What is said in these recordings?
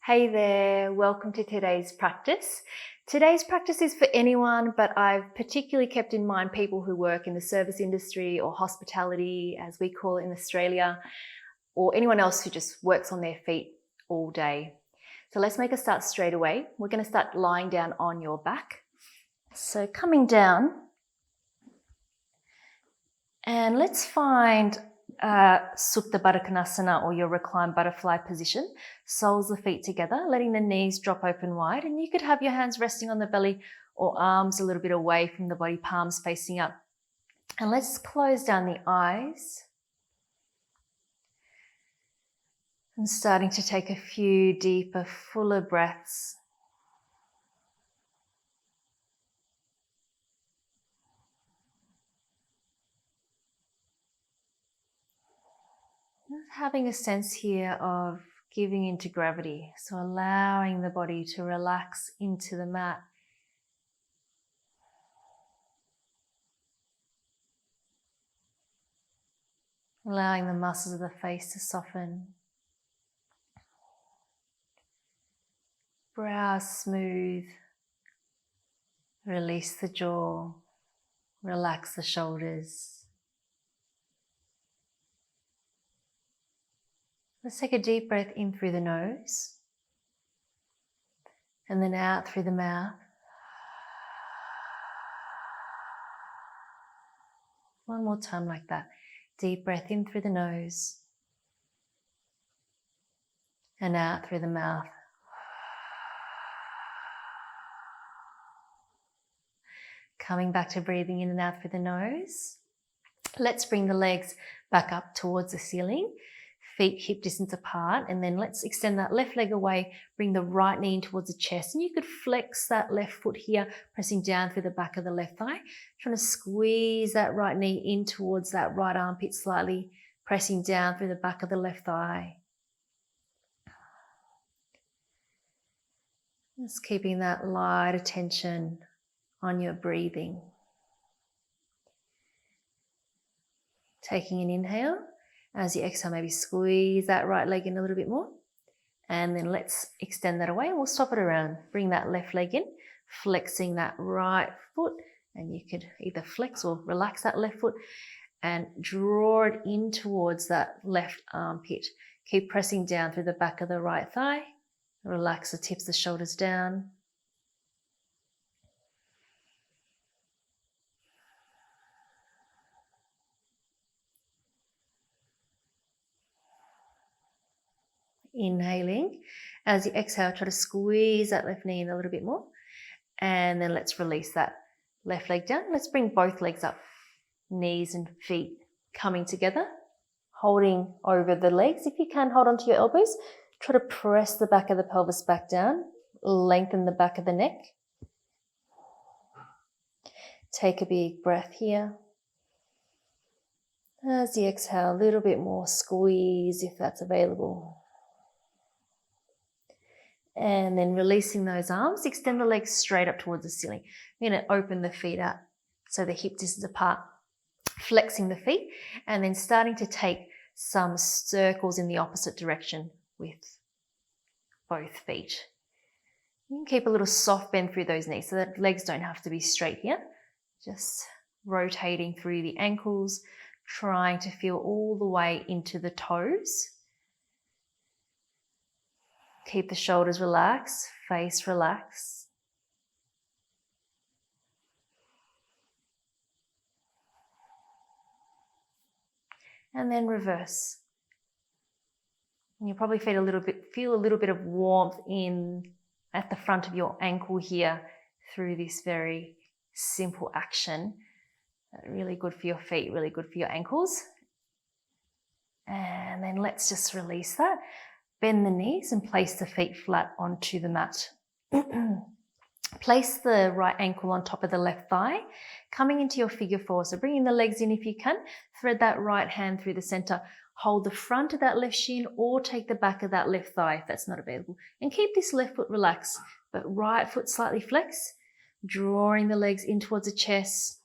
Hey there, welcome to today's practice. Today's practice is for anyone, but I've particularly kept in mind people who work in the service industry or hospitality, as we call it in Australia, or anyone else who just works on their feet all day. So let's make a start straight away. We're going to start lying down on your back. So coming down, and let's find Supta Baddha Konasana, or your Recline Butterfly position. Soles of the feet together, letting the knees drop open wide, and you could have your hands resting on the belly or arms a little bit away from the body, palms facing up. And let's close down the eyes. And starting to take a few deeper, fuller breaths. Having a sense here of giving into gravity, so allowing the body to relax into the mat. Allowing the muscles of the face to soften. Brow smooth. Release the jaw. Relax the shoulders. Let's take a deep breath in through the nose and then out through the mouth. One more time like that. Deep breath in through the nose and out through the mouth. Coming back to breathing in and out through the nose. Let's bring the legs back up towards the ceiling. Feet hip distance apart, and then let's extend that left leg away, bring the right knee in towards the chest, and you could flex that left foot here, pressing down through the back of the left thigh, trying to squeeze that right knee in towards that right armpit slightly, pressing down through the back of the left thigh. Just keeping that light attention on your breathing. Taking an inhale. As you exhale, maybe squeeze that right leg in a little bit more. And then let's extend that away and we'll swap it around. Bring that left leg in, flexing that right foot. And you could either flex or relax that left foot and draw it in towards that left armpit. Keep pressing down through the back of the right thigh. Relax the tips of the shoulders down. Inhaling. As you exhale, try to squeeze that left knee in a little bit more. And then let's release that left leg down. Let's bring both legs up. Knees and feet coming together. Holding over the legs. If you can, hold onto your elbows. Try to press the back of the pelvis back down. Lengthen the back of the neck. Take a big breath here. As you exhale, a little bit more squeeze if that's available. And then releasing those arms, extend the legs straight up towards the ceiling. You're going to open the feet out so the hip distance apart, flexing the feet, and then starting to take some circles in the opposite direction with both feet. You can keep a little soft bend through those knees so that legs don't have to be straight here. Just rotating through the ankles, trying to feel all the way into the toes. Keep the shoulders relaxed, face relaxed. And then reverse. And you'll probably feel a little bit of warmth in at the front of your ankle here through this very simple action. Really good for your feet, really good for your ankles. And then let's just release that. Bend the knees and place the feet flat onto the mat. Place the right ankle on top of the left thigh, coming into your figure four. So bringing the legs in if you can. Thread that right hand through the center. Hold the front of that left shin or take the back of that left thigh if that's not available. And keep this left foot relaxed, but right foot slightly flexed. Drawing the legs in towards the chest.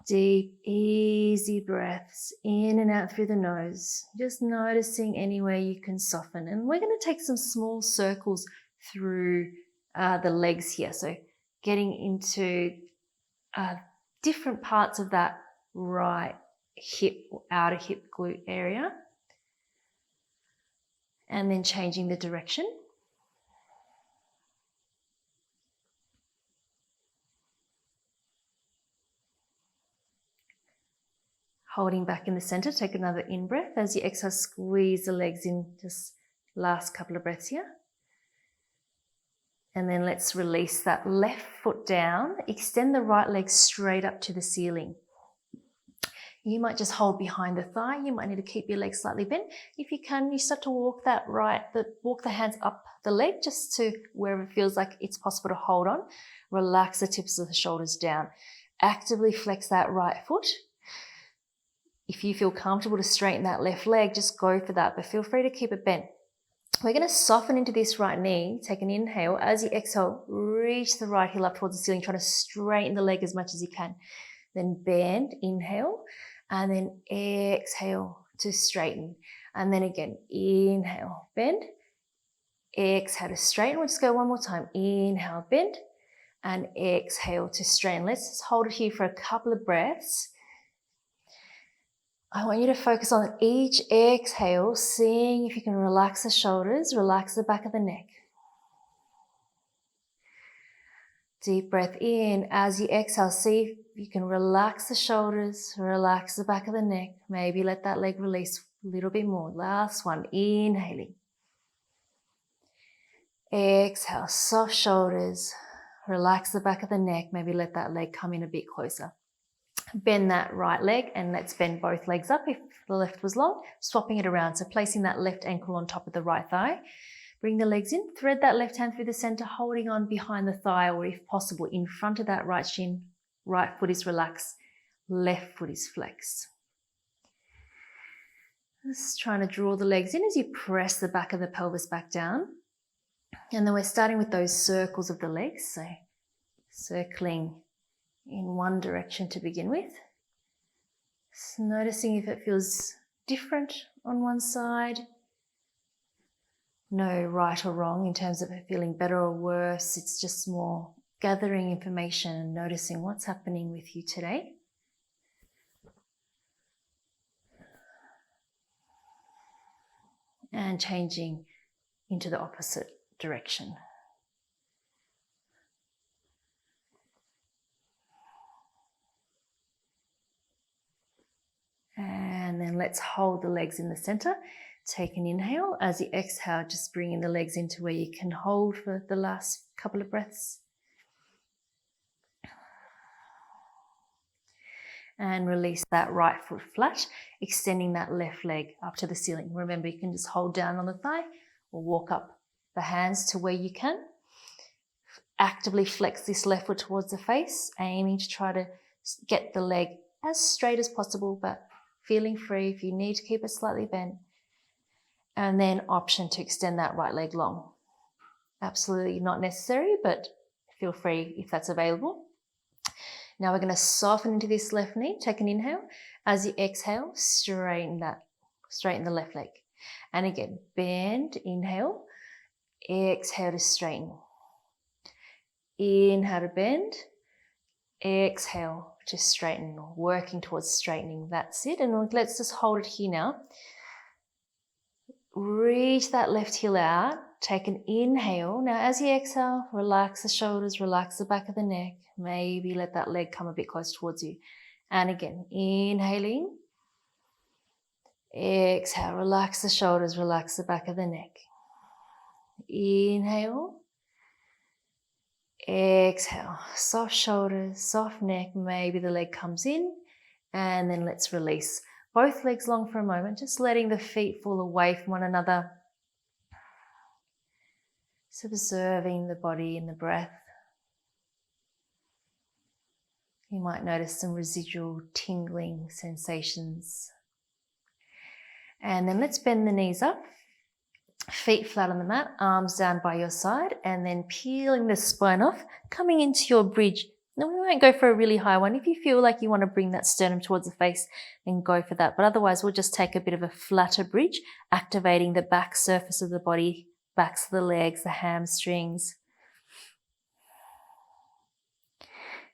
Deep, easy breaths in and out through the nose. Just noticing anywhere you can soften. And we're going to take some small circles through the legs here. So getting into different parts of that right hip, outer hip glute area. And then changing the direction. Holding back in the center, take another in-breath. As you exhale, squeeze the legs in, just last couple of breaths here. And then let's release that left foot down. Extend the right leg straight up to the ceiling. You might just hold behind the thigh. You might need to keep your legs slightly bent. If you can, you start to walk walk the hands up the leg just to wherever it feels like it's possible to hold on. Relax the tips of the shoulders down. Actively flex that right foot. If you feel comfortable to straighten that left leg, just go for that, but feel free to keep it bent. We're going to soften into this right knee. Take an inhale. As you exhale, reach the right heel up towards the ceiling, trying to straighten the leg as much as you can. Then bend, inhale, and then exhale to straighten. And then again, inhale, bend, exhale to straighten. We'll just go one more time. Inhale, bend, and exhale to straighten. Let's just hold it here for a couple of breaths. I want you to focus on each exhale, seeing if you can relax the shoulders, relax the back of the neck. Deep breath in. As you exhale, see if you can relax the shoulders, relax the back of the neck. Maybe let that leg release a little bit more. Last one, inhaling. Exhale, soft shoulders, relax the back of the neck. Maybe let that leg come in a bit closer. Bend that right leg, and let's bend both legs up if the left was long, swapping it around. So placing that left ankle on top of the right thigh. Bring the legs in, thread that left hand through the center, holding on behind the thigh, or if possible, in front of that right shin. Right foot is relaxed, left foot is flexed. Just trying to draw the legs in as you press the back of the pelvis back down. And then we're starting with those circles of the legs. So circling in one direction to begin with. Just noticing if it feels different on one side. No right or wrong in terms of it feeling better or worse. It's just more gathering information and noticing what's happening with you today. And changing into the opposite direction. And then let's hold the legs in the center. Take an inhale. As you exhale, just bringing the legs into where you can hold for the last couple of breaths. And release that right foot flat, extending that left leg up to the ceiling. Remember, you can just hold down on the thigh or walk up the hands to where you can. Actively flex this left foot towards the face, aiming to try to get the leg as straight as possible, but feeling free if you need to keep it slightly bent. And then option to extend that right leg long. Absolutely not necessary, but feel free if that's available. Now we're going to soften into this left knee. Take an inhale. As you exhale, straighten the left leg. And again, bend, inhale, exhale to straighten. Inhale to bend, exhale to straighten, working towards straightening. That's it. And let's just hold it here now. Reach that left heel out. Take an inhale. Now as you exhale, relax the shoulders, relax the back of the neck. Maybe let that leg come a bit close towards you. And again, inhaling. Exhale, relax the shoulders, relax the back of the neck. Inhale. Exhale, soft shoulders, soft neck. Maybe the leg comes in. And then let's release. Both legs long for a moment, just letting the feet fall away from one another. Just observing the body and the breath. You might notice some residual tingling sensations. And then let's bend the knees up. Feet flat on the mat, arms down by your side, and then peeling the spine off, coming into your bridge Now we won't go for a really high one. If you feel like you want to bring that sternum towards the face, then go for that. But otherwise, we'll just take a bit of a flutter bridge, activating the back surface of the body, backs of the legs, the hamstrings.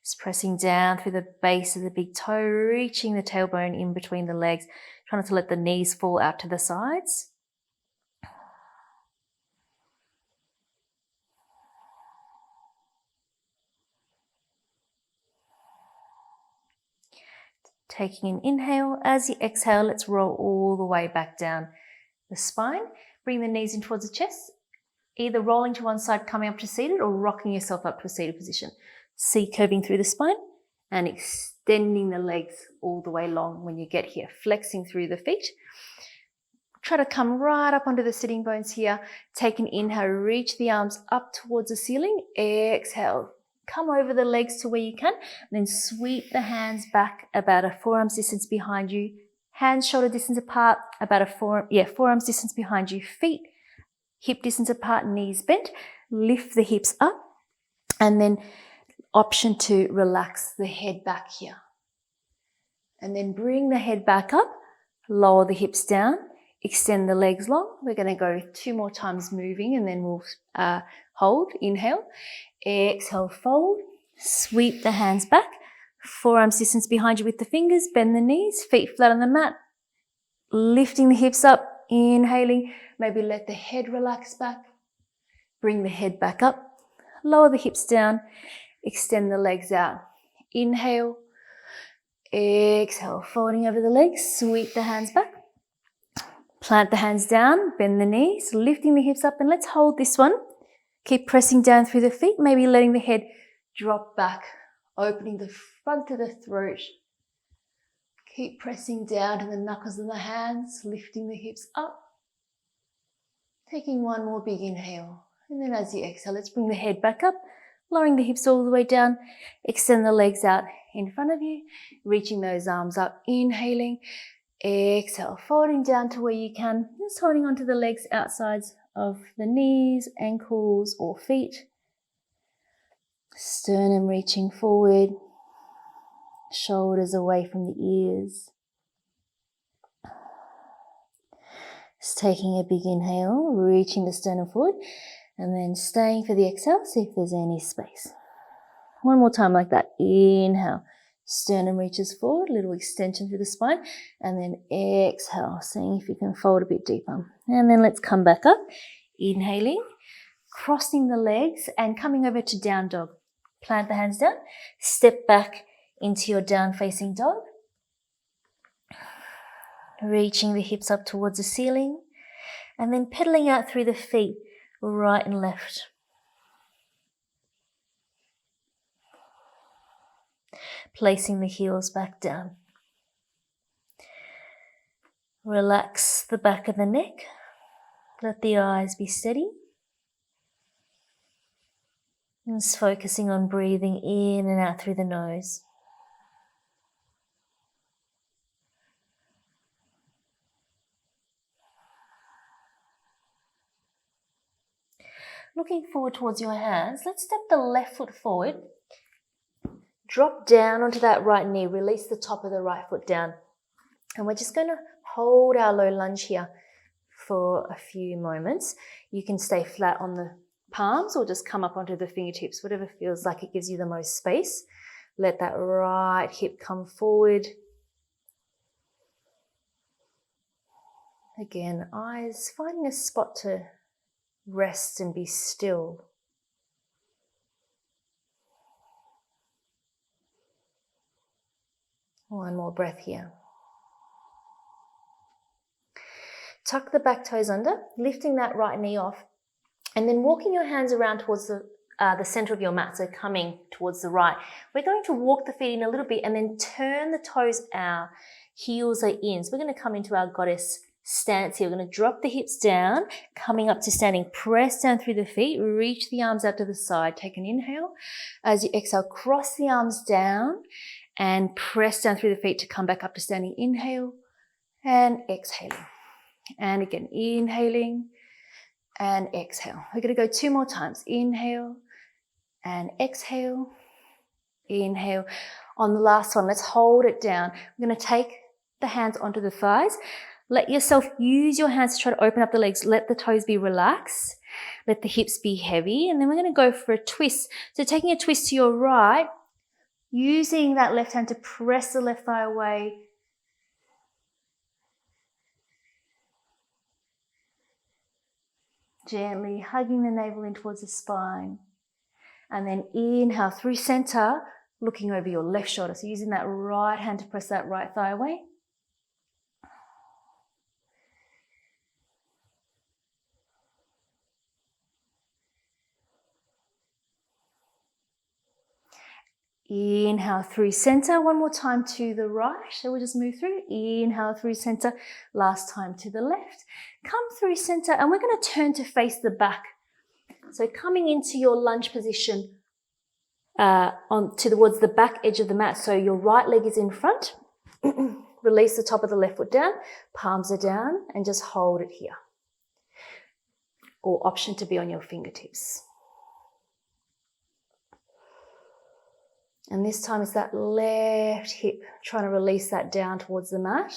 Just pressing down through the base of the big toe, reaching the tailbone in between the legs, trying not to let the knees fall out to the sides. Taking an inhale. As you exhale, let's roll all the way back down the spine. Bring the knees in towards the chest, either rolling to one side, coming up to seated, or rocking yourself up to a seated position. C curving through the spine and extending the legs all the way long when you get here, flexing through the feet. Try to come right up onto the sitting bones here. Take an inhale, reach the arms up towards the ceiling. Exhale. Come over the legs to where you can, and then sweep the hands back about a forearm's distance behind you. Hands shoulder distance apart, about a forearm's distance behind you. Feet hip distance apart, knees bent. Lift the hips up, and then option to relax the head back here. And then bring the head back up, lower the hips down, extend the legs long. We're going to go 2 more times moving, and then we'll hold. Inhale. Exhale, fold, sweep the hands back, forearms distance behind you with the fingers, bend the knees, feet flat on the mat, lifting the hips up, inhaling, maybe let the head relax back, bring the head back up, lower the hips down, extend the legs out, inhale, exhale, folding over the legs, sweep the hands back, plant the hands down, bend the knees, lifting the hips up, and let's hold this one. Keep pressing down through the feet, maybe letting the head drop back, opening the front of the throat. Keep pressing down to the knuckles of the hands, lifting the hips up. Taking one more big inhale. And then as you exhale, let's bring the head back up, lowering the hips all the way down. Extend the legs out in front of you, reaching those arms up, inhaling. Exhale, folding down to where you can, just holding onto the legs outsides of the knees, ankles, or feet. Sternum reaching forward, shoulders away from the ears. Just taking a big inhale, reaching the sternum forward, and then staying for the exhale, see if there's any space. One more time like that. Inhale, sternum reaches forward, little extension through the spine, and then exhale, seeing if you can fold a bit deeper. And then let's come back up, inhaling, crossing the legs and coming over to down dog. Plant the hands down, step back into your down facing dog, reaching the hips up towards the ceiling, and then pedaling out through the feet, right and left. Placing the heels back down. Relax the back of the neck. Let the eyes be steady. And just focusing on breathing in and out through the nose. Looking forward towards your hands, let's step the left foot forward. Drop down onto that right knee, release the top of the right foot down. And we're just going to hold our low lunge here for a few moments. You can stay flat on the palms or just come up onto the fingertips, whatever feels like it gives you the most space. Let that right hip come forward. Again, eyes finding a spot to rest and be still. One more breath here. Tuck the back toes under, lifting that right knee off, and then walking your hands around towards the center of your mat, so coming towards the right. We're going to walk the feet in a little bit and then turn the toes out. Heels are in. So we're going to come into our goddess stance here. We're going to drop the hips down, coming up to standing. Press down through the feet, reach the arms out to the side. Take an inhale. As you exhale, cross the arms down and press down through the feet to come back up to standing. Inhale and exhaling. And again, inhaling and exhale. We're going to go 2 more times. Inhale and exhale. Inhale. On the last one, let's hold it down. We're going to take the hands onto the thighs. Let yourself use your hands to try to open up the legs. Let the toes be relaxed. Let the hips be heavy. And then we're going to go for a twist. So taking a twist to your right, using that left hand to press the left thigh away. Gently hugging the navel in towards the spine. And then inhale through center, looking over your left shoulder. So using that right hand to press that right thigh away. Inhale through center. One more time to the right. So we'll just move through. Inhale through center. Last time to the left. Come through center and we're going to turn to face the back. So coming into your lunge position towards the back edge of the mat. So your right leg is in front. Release the top of the left foot down. Palms are down and just hold it here. Or option to be on your fingertips. And this time it's that left hip, trying to release that down towards the mat.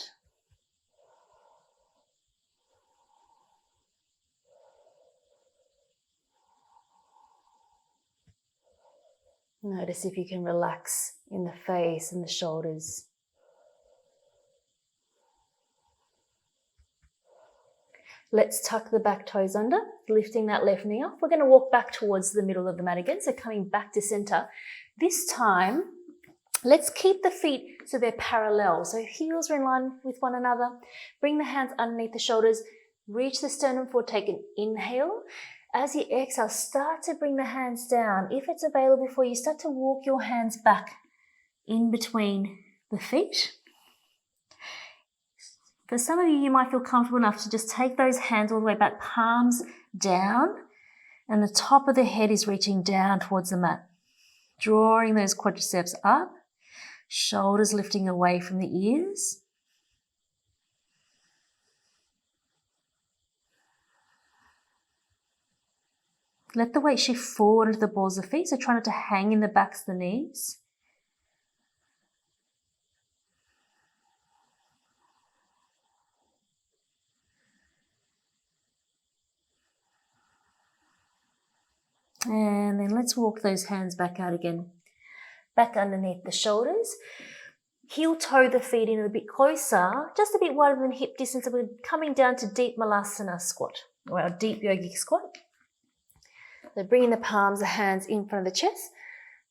Notice if you can relax in the face and the shoulders. Let's tuck the back toes under, lifting that left knee up. We're going to walk back towards the middle of the mat again, so coming back to center. This time, let's keep the feet so they're parallel. So heels are in line with one another. Bring the hands underneath the shoulders. Reach the sternum forward, take an inhale. As you exhale, start to bring the hands down. If it's available for you, start to walk your hands back in between the feet. For some of you, you might feel comfortable enough to just take those hands all the way back, palms down, and the top of the head is reaching down towards the mat. Drawing those quadriceps up, shoulders lifting away from the ears. Let the weight shift forward into the balls of the feet, so try not to hang in the backs of the knees. And then let's walk those hands back out again. Back underneath the shoulders. Heel toe the feet in a bit closer, just a bit wider than hip distance. And we're coming down to deep malasana squat, or our deep yogic squat. So bringing the palms, the hands in front of the chest.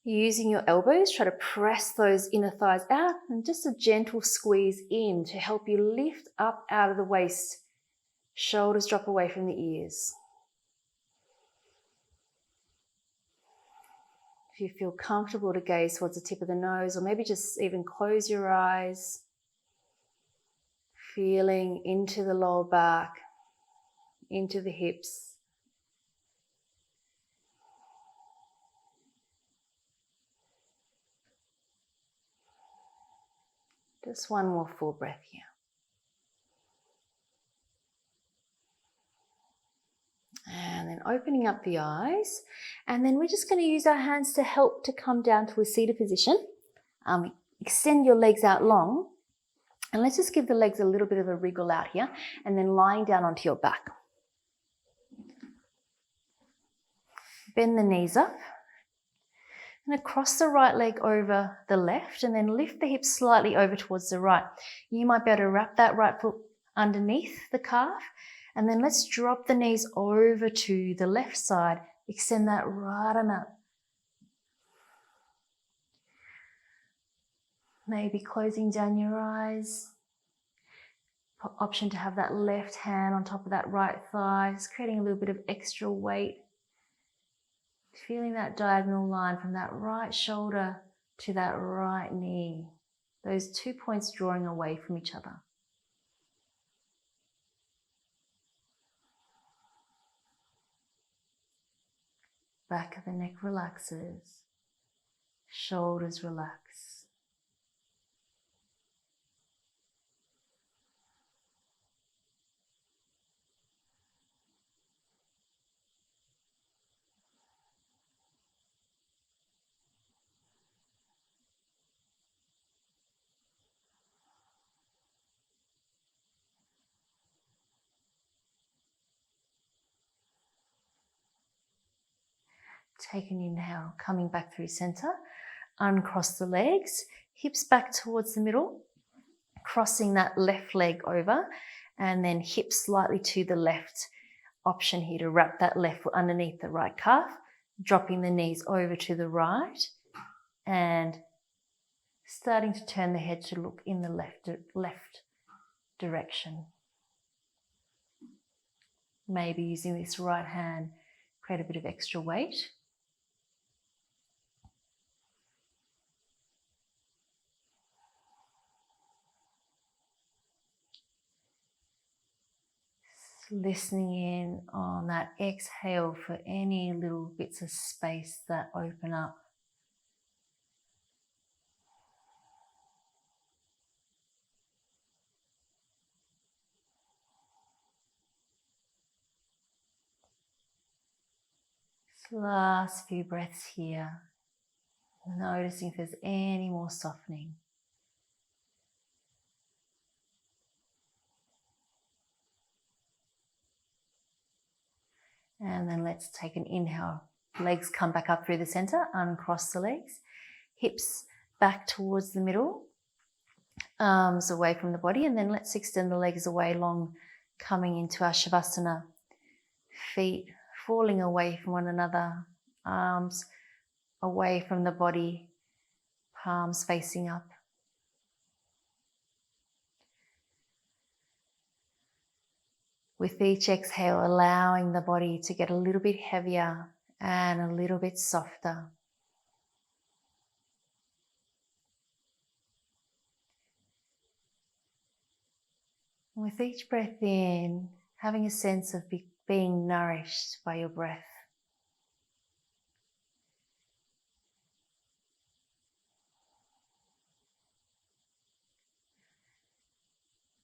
Using your elbows, try to press those inner thighs out and just a gentle squeeze in to help you lift up out of the waist. Shoulders drop away from the ears. If you feel comfortable to gaze towards the tip of the nose, or maybe just even close your eyes, feeling into the lower back, into the hips. Just one more full breath here. And then opening up the eyes. And then we're just going to use our hands to help to come down to a seated position. Extend your legs out long. And let's just give the legs a little bit of a wriggle out here. And then lying down onto your back. Bend the knees up. And cross the right leg over the left. And then lift the hips slightly over towards the right. You might be able to wrap that right foot underneath the calf. And then let's drop the knees over to the left side. Extend that right arm out. Maybe closing down your eyes. Option to have that left hand on top of that right thigh, just creating a little bit of extra weight. Feeling that diagonal line from that right shoulder to that right knee. Those 2 points drawing away from each other. Back of the neck relaxes. Shoulders relax. Take an inhale, coming back through center. Uncross the legs, hips back towards the middle, crossing that left leg over, and then hips slightly to the left. Option here to wrap that left foot underneath the right calf, dropping the knees over to the right, and starting to turn the head to look in the left direction. Maybe using this right hand, create a bit of extra weight. Listening in on that exhale for any little bits of space that open up. Last few breaths here, noticing if there's any more softening. And then let's take an inhale. Legs come back up through the center, uncross the legs, hips back towards the middle, arms away from the body, and then let's extend the legs away long, coming into our Shavasana. Feet falling away from one another, arms away from the body, palms facing up. With each exhale, allowing the body to get a little bit heavier and a little bit softer. With each breath in, having a sense of being nourished by your breath.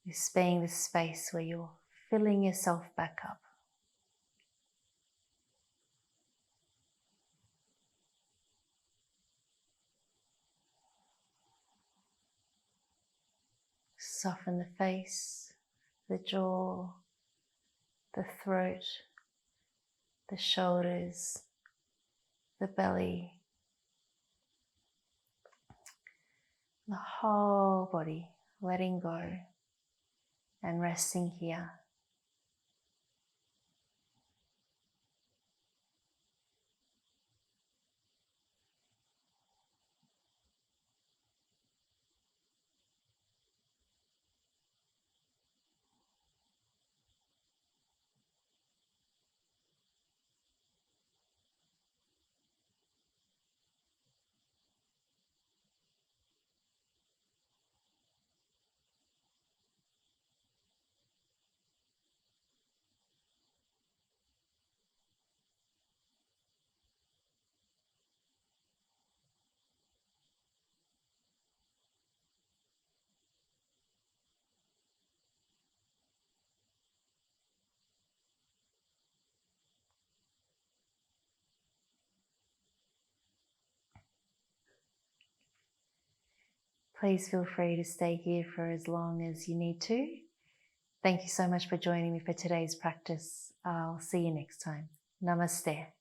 This being the space where you're filling yourself back up. Soften the face, the jaw, the throat, the shoulders, the belly, the whole body, letting go and resting here. Please feel free to stay here for as long as you need to. Thank you so much for joining me for today's practice. I'll see you next time. Namaste.